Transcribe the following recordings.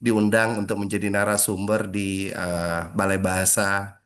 diundang untuk menjadi narasumber di Balai Bahasa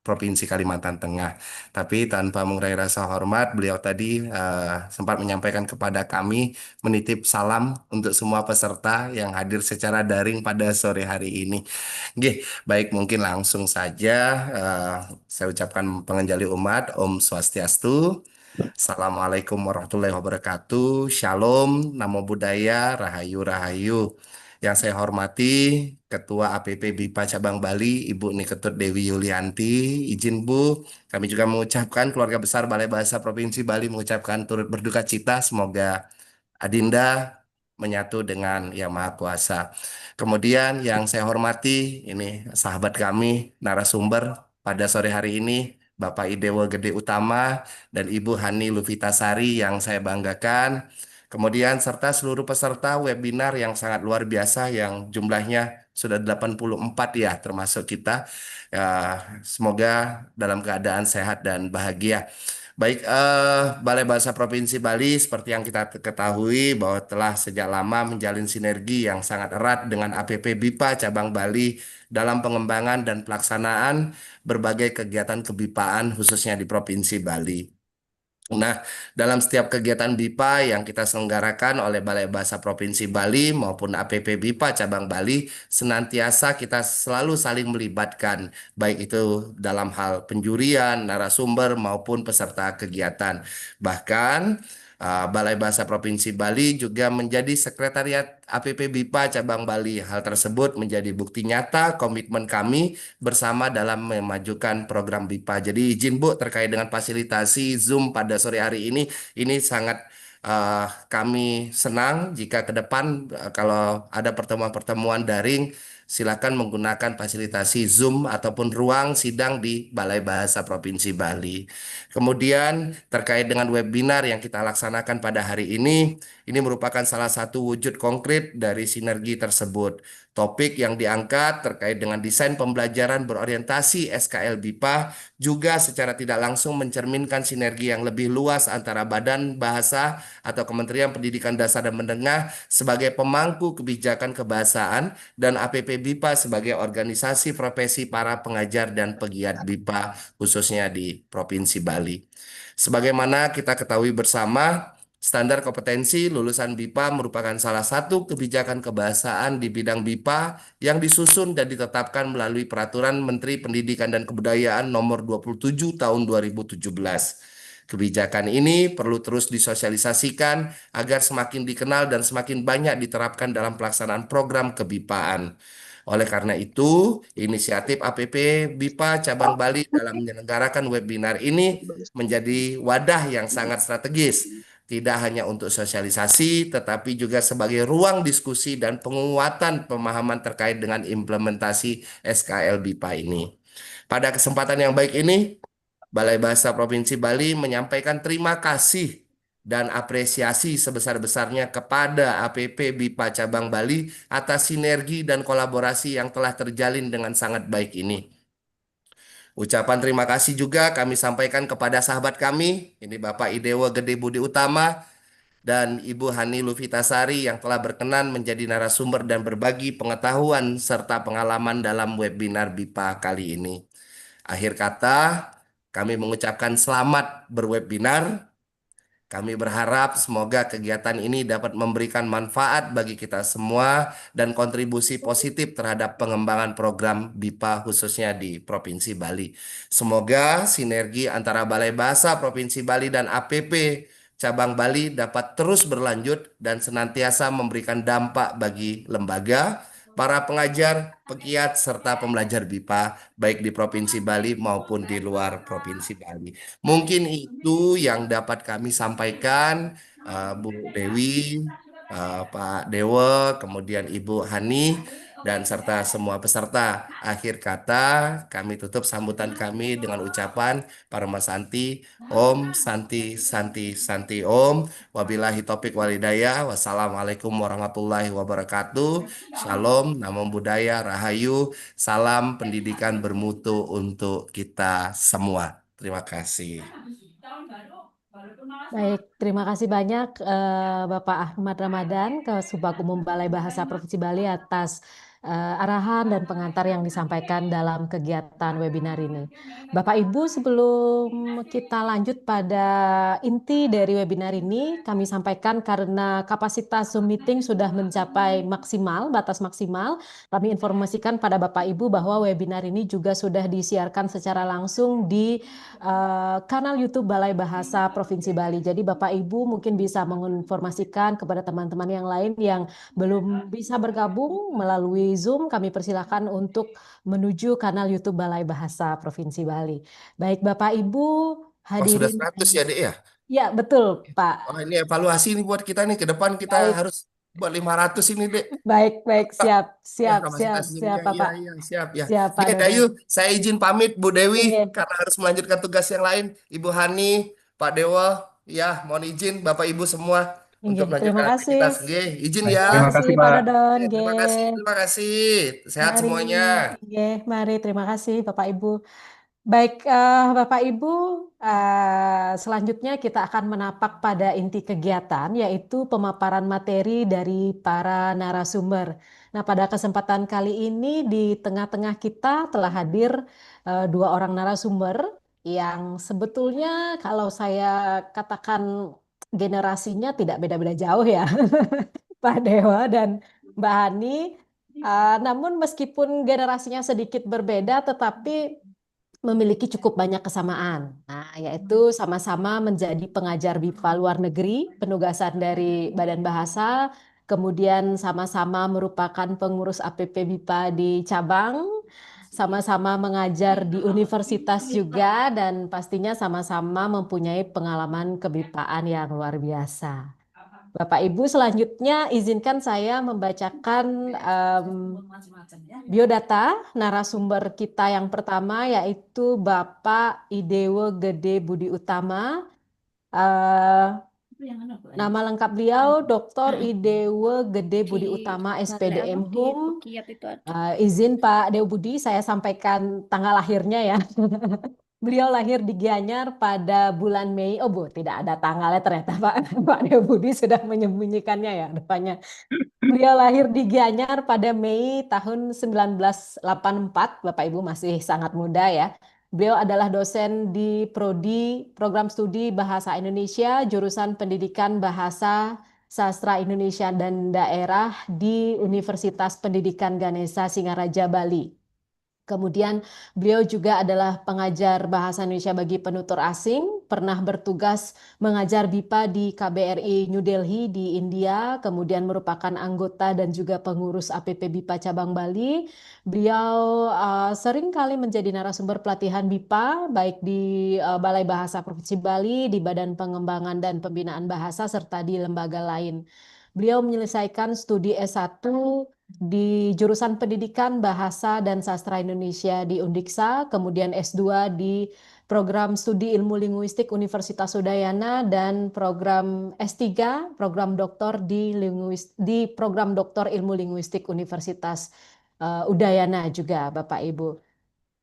Provinsi Kalimantan Tengah. Tapi tanpa mengurangi rasa hormat, beliau tadi sempat menyampaikan kepada kami menitip salam untuk semua peserta yang hadir secara daring pada sore hari ini. Oke, baik mungkin langsung saja eh, saya ucapkan pengenjali umat, Om Swastiastu. Assalamualaikum warahmatullahi wabarakatuh. Shalom, Namo Buddhaya, Rahayu Rahayu. Yang saya hormati Ketua APP BIPA Cabang Bali, Ibu Niketut Dewi Yulianti. Izin Bu, kami juga mengucapkan keluarga besar Balai Bahasa Provinsi Bali mengucapkan turut berduka cita. Semoga Adinda menyatu dengan Yang Maha Kuasa. Kemudian yang saya hormati, ini sahabat kami, narasumber pada sore hari ini, Bapak Idewo Gede Utama dan Ibu Hani Lufitasari yang saya banggakan. Kemudian serta seluruh peserta webinar yang sangat luar biasa yang jumlahnya sudah 84 ya termasuk kita. Semoga dalam keadaan sehat dan bahagia. Baik, Balai Bahasa Provinsi Bali seperti yang kita ketahui bahwa telah sejak lama menjalin sinergi yang sangat erat dengan APP BIPA Cabang Bali dalam pengembangan dan pelaksanaan berbagai kegiatan kebipaan khususnya di Provinsi Bali. Nah, dalam setiap kegiatan BIPA yang kita selenggarakan oleh Balai Bahasa Provinsi Bali maupun APP BIPA Cabang Bali, senantiasa kita selalu saling melibatkan, baik itu dalam hal penjurian, narasumber maupun peserta kegiatan. Bahkan Balai Bahasa Provinsi Bali juga menjadi sekretariat APP BIPA Cabang Bali. Hal tersebut menjadi bukti nyata komitmen kami bersama dalam memajukan program BIPA. Jadi izin Bu terkait dengan fasilitasi Zoom pada sore hari ini sangat kami senang jika ke depan kalau ada pertemuan-pertemuan daring silakan menggunakan fasilitasi Zoom ataupun ruang sidang di Balai Bahasa Provinsi Bali. Kemudian terkait dengan webinar yang kita laksanakan pada hari ini merupakan salah satu wujud konkret dari sinergi tersebut. Topik yang diangkat terkait dengan desain pembelajaran berorientasi SKL BIPA juga secara tidak langsung mencerminkan sinergi yang lebih luas antara Badan Bahasa atau Kementerian Pendidikan Dasar dan Menengah sebagai pemangku kebijakan kebahasaan dan APP BIPA sebagai organisasi profesi para pengajar dan pegiat BIPA khususnya di Provinsi Bali. Sebagaimana kita ketahui bersama, standar kompetensi lulusan BIPA merupakan salah satu kebijakan kebahasaan di bidang BIPA yang disusun dan ditetapkan melalui Peraturan Menteri Pendidikan dan Kebudayaan Nomor 27 Tahun 2017. Kebijakan ini perlu terus disosialisasikan agar semakin dikenal dan semakin banyak diterapkan dalam pelaksanaan program kebipaan. Oleh karena itu, inisiatif APP BIPA Cabang Bali dalam menyelenggarakan webinar ini menjadi wadah yang sangat strategis, tidak hanya untuk sosialisasi, tetapi juga sebagai ruang diskusi dan penguatan pemahaman terkait dengan implementasi SKL BIPA ini. Pada kesempatan yang baik ini, Balai Bahasa Provinsi Bali menyampaikan terima kasih dan apresiasi sebesar-besarnya kepada APP BIPA Cabang Bali atas sinergi dan kolaborasi yang telah terjalin dengan sangat baik ini. Ucapan terima kasih juga kami sampaikan kepada sahabat kami, ini Bapak Idewa Gede Budi Utama dan Ibu Hani Lufitasari yang telah berkenan menjadi narasumber dan berbagi pengetahuan serta pengalaman dalam webinar BIPA kali ini. Akhir kata, kami mengucapkan selamat berwebinar. Kami berharap semoga kegiatan ini dapat memberikan manfaat bagi kita semua dan kontribusi positif terhadap pengembangan program BIPA khususnya di Provinsi Bali. Semoga sinergi antara Balai Bahasa Provinsi Bali dan APP Cabang Bali dapat terus berlanjut dan senantiasa memberikan dampak bagi lembaga, para pengajar, pegiat, serta pembelajar BIPA baik di Provinsi Bali maupun di luar Provinsi Bali. Mungkin itu yang dapat kami sampaikan, Bu Dewi, Pak Dewo, kemudian Ibu Hani, dan serta semua peserta. Akhir kata, kami tutup sambutan kami dengan ucapan Parma Santi, Om Santi Santi Santi Om. Wabillahi taufiq walhidayah. Wassalamualaikum warahmatullahi wabarakatuh. Shalom, namo buddhaya, rahayu, salam pendidikan bermutu untuk kita semua. Terima kasih. Baik, terima kasih banyak Bapak Ahmad Ramadan ke Subag Umum Balai Bahasa Provinsi Bali atas arahan dan pengantar yang disampaikan dalam kegiatan webinar ini. Bapak Ibu, sebelum kita lanjut pada inti dari webinar ini, kami sampaikan karena kapasitas Zoom meeting sudah mencapai maksimal, batas maksimal, kami informasikan pada Bapak Ibu bahwa webinar ini juga sudah disiarkan secara langsung di kanal YouTube Balai Bahasa Provinsi Bali. Jadi Bapak Ibu mungkin bisa menginformasikan kepada teman-teman yang lain yang belum bisa bergabung melalui Zoom, kami persilahkan untuk menuju kanal YouTube Balai Bahasa Provinsi Bali. Baik Bapak Ibu, Oh, sudah hadirin. 100 ya, Dek ya? Ya, betul Pak. Oh, ini evaluasi nih buat kita nih. Ke depan kita Baik, harus buat 500 ini, Dek. baik, baik, siap, Ya, siap, siap, kapasitas siap Zoom-nya. Iya, Bapak. iya, siap ya. Siap Pak Oke, Dodo. Dayu, saya izin pamit Bu Dewi Oke, karena harus melanjutkan tugas yang lain. Ibu Hani, Pak Dewa, ya, mohon izin Bapak Ibu semua oke, untuk terima melanjutkan kasih. aktivitas. Oke, izin Baik, ya. Terima terima kasih kasih, Pak Pak. Dodon. Oke, Oke. terima kasih, terima kasih. Sehat Mari, semuanya. mari, terima kasih Bapak Ibu. Baik, Bapak Ibu, selanjutnya kita akan menapak pada inti kegiatan, yaitu pemaparan materi dari para narasumber. Nah, pada kesempatan kali ini di tengah-tengah kita telah hadir dua orang narasumber yang sebetulnya kalau saya katakan generasinya tidak beda-beda jauh ya, Pak Dewa dan Mbak Hani. Namun meskipun generasinya sedikit berbeda, tetapi memiliki cukup banyak kesamaan. Nah, yaitu sama-sama menjadi pengajar BIPA luar negeri, penugasan dari Badan Bahasa, kemudian sama-sama merupakan pengurus APP BIPA di cabang, sama-sama mengajar di universitas juga, dan pastinya sama-sama mempunyai pengalaman kebipaan yang luar biasa. Bapak Ibu, selanjutnya izinkan saya membacakan biodata narasumber kita yang pertama yaitu Bapak Idewo Gede Budi Utama. Eh, Nama lengkap beliau Dr. Idewo Gede Budi Utama, SPDM Hum. Izin Pak Dewo Budi, saya sampaikan tanggal lahirnya ya. Beliau lahir di Gianyar pada bulan Mei. Oh Bu, tidak ada tanggalnya ternyata Pak. Pak Dewo Budi sudah menyembunyikannya ya depannya. Beliau lahir di Gianyar pada Mei tahun 1984. Bapak Ibu masih sangat muda ya. Beliau adalah dosen di Prodi Program Studi Bahasa Indonesia, jurusan Pendidikan Bahasa Sastra Indonesia dan Daerah di Universitas Pendidikan Ganesha Singaraja, Bali. Kemudian beliau juga adalah pengajar bahasa Indonesia bagi penutur asing, pernah bertugas mengajar BIPA di KBRI New Delhi di India, kemudian merupakan anggota dan juga pengurus APP BIPA cabang Bali. Beliau sering kali menjadi narasumber pelatihan BIPA baik di Balai Bahasa Provinsi Bali, di Badan Pengembangan dan Pembinaan Bahasa serta di lembaga lain. Beliau menyelesaikan studi S1 di jurusan Pendidikan Bahasa dan Sastra Indonesia di Undiksa, kemudian S2 di program studi ilmu linguistik Universitas Udayana dan program S3, program doktor di program doktor ilmu linguistik Universitas Udayana juga Bapak Ibu.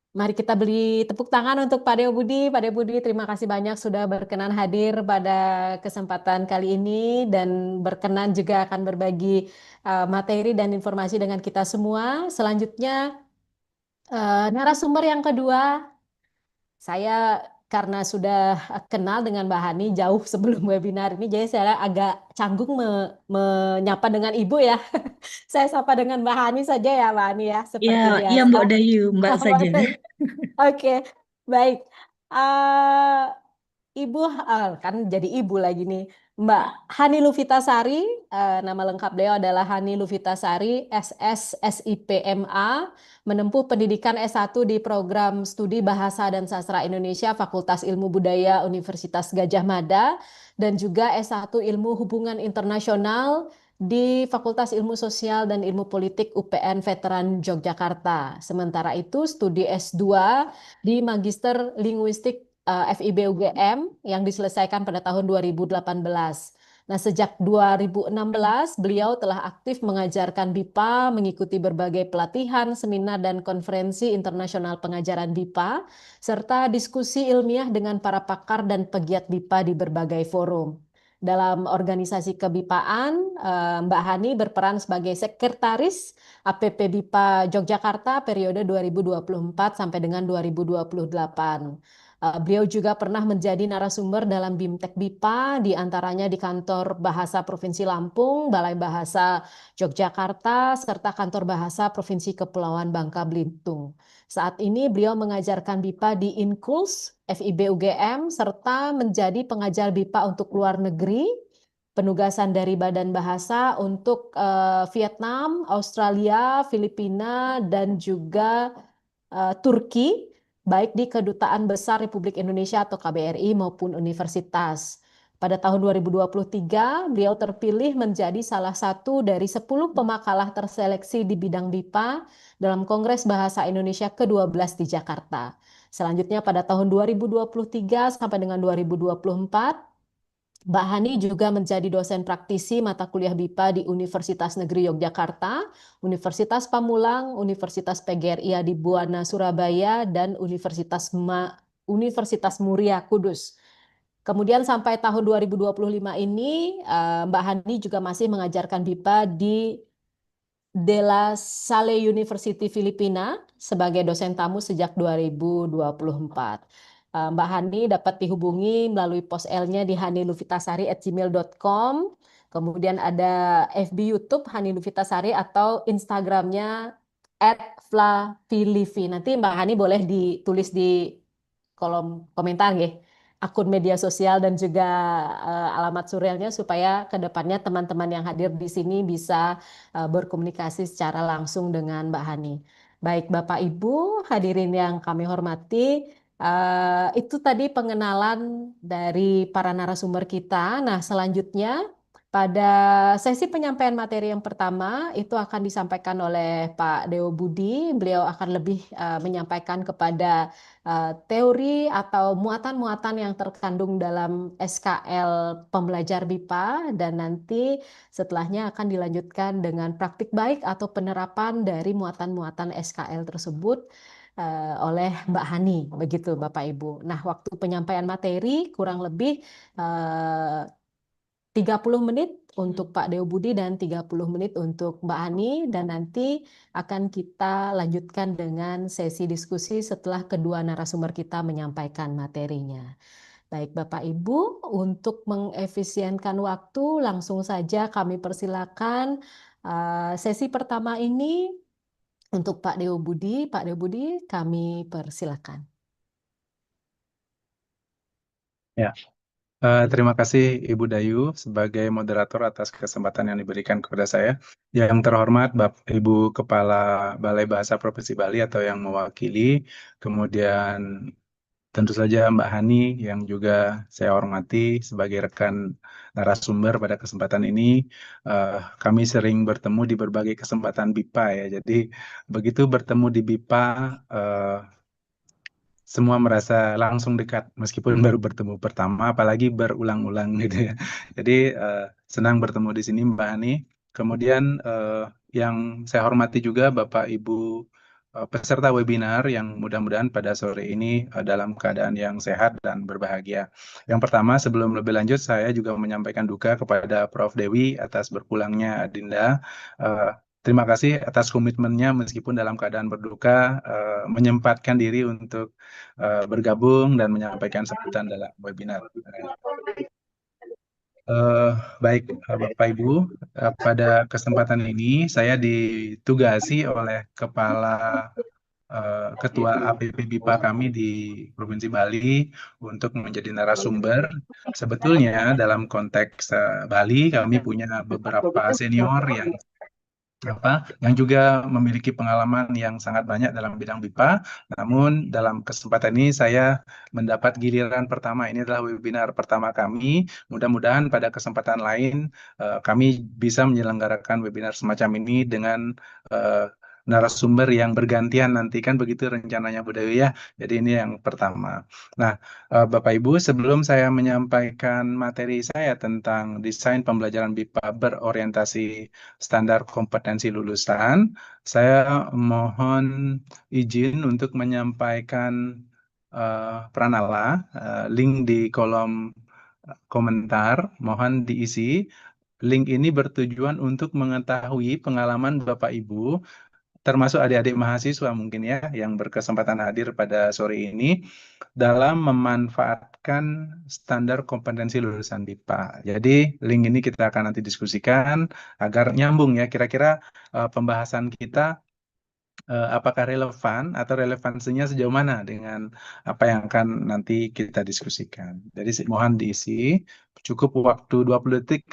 Mari kita beri tepuk tangan untuk Pak Dewo Budi. Pak Dewo Budi, terima kasih banyak sudah berkenan hadir pada kesempatan kali ini dan berkenan juga akan berbagi materi dan informasi dengan kita semua. Selanjutnya, narasumber yang kedua, saya karena sudah kenal dengan Mbak Hani jauh sebelum webinar ini, jadi saya agak canggung menyapa dengan Ibu ya. Saya sapa dengan Mbak Hani saja ya, Mbak Hani ya, Ya, seperti iya biasa. Mbak Dayu, Mbak saja. Oke, baik. Eh, Ibu, kan jadi ibu lagi nih. Mbak Hani Lufitasari, nama lengkap beliau adalah Hani Lufitasari, SS SIPMA, menempuh pendidikan S1 di program Studi Bahasa dan Sastra Indonesia Fakultas Ilmu Budaya Universitas Gadjah Mada, dan juga S1 Ilmu Hubungan Internasional di Fakultas Ilmu Sosial dan Ilmu Politik UPN Veteran Yogyakarta. Sementara itu, studi S2 di Magister Linguistik FIB UGM yang diselesaikan pada tahun 2018. Nah, sejak 2016, beliau telah aktif mengajarkan BIPA, mengikuti berbagai pelatihan, seminar, dan konferensi internasional pengajaran BIPA, serta diskusi ilmiah dengan para pakar dan pegiat BIPA di berbagai forum. Dalam organisasi kebipaan, Mbak Hani berperan sebagai sekretaris APP BIPA Yogyakarta periode 2024 sampai dengan 2028. Beliau juga pernah menjadi narasumber dalam BIMTEK BIPA, di antaranya di Kantor Bahasa Provinsi Lampung, Balai Bahasa Yogyakarta, serta Kantor Bahasa Provinsi Kepulauan Bangka Belitung. Saat ini beliau mengajarkan BIPA di Inkuls, FIB UGM, serta menjadi pengajar BIPA untuk luar negeri, penugasan dari Badan Bahasa untuk Vietnam, Australia, Filipina, dan juga Turki, baik di Kedutaan Besar Republik Indonesia atau KBRI maupun universitas. Pada tahun 2023, beliau terpilih menjadi salah satu dari 10 pemakalah terseleksi di bidang BIPA dalam Kongres Bahasa Indonesia ke-12 di Jakarta. Selanjutnya pada tahun 2023 sampai dengan 2024, Mbak Hani juga menjadi dosen praktisi mata kuliah BIPA di Universitas Negeri Yogyakarta, Universitas Pamulang, Universitas PGRI di Buana Surabaya, dan Universitas Muria Kudus. Kemudian sampai tahun 2025 ini, Mbak Hani juga masih mengajarkan BIPA di De La Salle University Filipina sebagai dosen tamu sejak 2024. Mbak Hani dapat dihubungi melalui pos L-nya di hanilufitasari@gmail.com. Kemudian ada FB YouTube Hani Lufitasari atau Instagramnya @flavilivi. Nanti Mbak Hani boleh ditulis di kolom komentar ya, akun media sosial dan juga alamat surelnya supaya ke depannya teman-teman yang hadir di sini bisa berkomunikasi secara langsung dengan Mbak Hani. Baik Bapak Ibu, hadirin yang kami hormati, itu tadi pengenalan dari para narasumber kita. Nah, selanjutnya pada sesi penyampaian materi yang pertama itu akan disampaikan oleh Pak Deo Budi. Beliau akan lebih menyampaikan kepada teori atau muatan-muatan yang terkandung dalam SKL pembelajar BIPA, dan nanti setelahnya akan dilanjutkan dengan praktik baik atau penerapan dari muatan-muatan SKL tersebut oleh Mbak Hani, begitu Bapak Ibu. Nah, waktu penyampaian materi kurang lebih eh, 30 menit untuk Pak Deo Budi dan 30 menit untuk Mbak Hani, dan nanti akan kita lanjutkan dengan sesi diskusi setelah kedua narasumber kita menyampaikan materinya. Baik Bapak Ibu, untuk mengefisienkan waktu langsung saja kami persilakan sesi pertama ini untuk Pak Deo Budi. Pak Deo Budi, kami persilakan. Ya, terima kasih Ibu Dayu sebagai moderator atas kesempatan yang diberikan kepada saya. Yang terhormat Ibu Kepala Balai Bahasa Provinsi Bali atau yang mewakili, kemudian tentu saja Mbak Hani yang juga saya hormati sebagai rekan narasumber pada kesempatan ini. Kami sering bertemu di berbagai kesempatan BIPA ya, jadi begitu bertemu di BIPA, semua merasa langsung dekat meskipun baru bertemu pertama, apalagi berulang-ulang gitu ya. Jadi senang bertemu di sini Mbak Ani. Kemudian yang saya hormati juga Bapak Ibu peserta webinar yang mudah-mudahan pada sore ini dalam keadaan yang sehat dan berbahagia. Yang pertama, sebelum lebih lanjut, saya juga menyampaikan duka kepada Prof. Dewi atas berpulangnya Adinda. Eh, Terima kasih atas komitmennya meskipun dalam keadaan berduka, menyempatkan diri untuk bergabung dan menyampaikan sambutan dalam webinar. Eh, Baik, Bapak Ibu, pada kesempatan ini saya ditugasi oleh Ketua APP BIPA kami di Provinsi Bali untuk menjadi narasumber. Sebetulnya dalam konteks Bali, kami punya beberapa senior yang juga memiliki pengalaman yang sangat banyak dalam bidang BIPA. Namun dalam kesempatan ini saya mendapat giliran pertama. Ini adalah webinar pertama kami. Mudah-mudahan pada kesempatan lain kami bisa menyelenggarakan webinar semacam ini dengan eh, narasumber yang bergantian nanti kan begitu rencananya Bu Dewi ya. Jadi ini yang pertama. Nah, Bapak Ibu, sebelum saya menyampaikan materi saya tentang desain pembelajaran BIPA berorientasi standar kompetensi lulusan, saya mohon izin untuk menyampaikan pranala, link di kolom komentar, mohon diisi. Link ini bertujuan untuk mengetahui pengalaman Bapak Ibu, termasuk adik-adik mahasiswa mungkin ya, yang berkesempatan hadir pada sore ini, dalam memanfaatkan standar kompetensi lulusan BIPA. Jadi link ini kita akan nanti diskusikan agar nyambung ya, kira-kira pembahasan kita apakah relevan atau relevansinya sejauh mana dengan apa yang akan nanti kita diskusikan. Jadi mohon diisi, cukup waktu 20 detik,